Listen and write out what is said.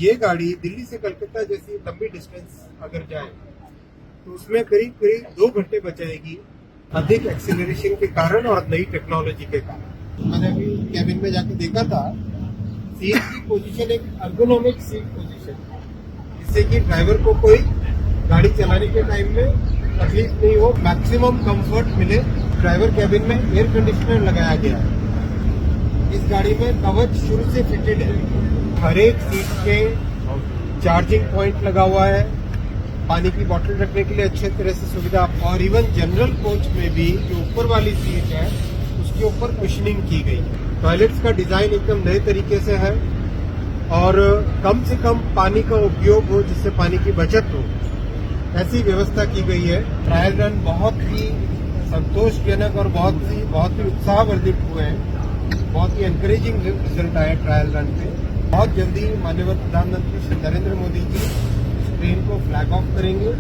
ये गाड़ी दिल्ली से कलकत्ता जैसी लंबी डिस्टेंस अगर जाए तो उसमें करीब करीब 2 घंटे बचाएगी, अधिक एक्सीलरेशन के कारण और नई टेक्नोलॉजी के कारण। मैंने अभी कैबिन में जाके देखा था, सीट की पोजीशन एक अर्गोनॉमिक सीट पोजीशन, जिससे कि ड्राइवर को कोई गाड़ी चलाने के टाइम में तकलीफ नहीं हो, मैक्सिमम कंफर्ट मिले। ड्राइवर कैबिन में एयर कंडीशनर लगाया गया है। इस गाड़ी में कवच शुरू से फिटेड है। हर एक सीट पे चार्जिंग पॉइंट लगा हुआ है, पानी की बोतल रखने के लिए अच्छे तरह से सुविधा, और इवन जनरल कोच में भी जो ऊपर वाली सीट है उसके ऊपर कुशनिंग की गई है। टॉयलेट्स का डिजाइन एकदम नए तरीके से है और कम से कम पानी का उपयोग हो, जिससे पानी की बचत हो, ऐसी व्यवस्था की गई है। ट्रायल रन बहुत ही संतोषजनक और बहुत ही उत्साहवर्धित हुए हैं। बहुत ही एनकरेजिंग रिजल्ट आया ट्रायल रन पे। बहुत जल्दी माननीय प्रधानमंत्री श्री नरेंद्र मोदी जी इस ट्रेन को फ्लैग ऑफ करेंगे।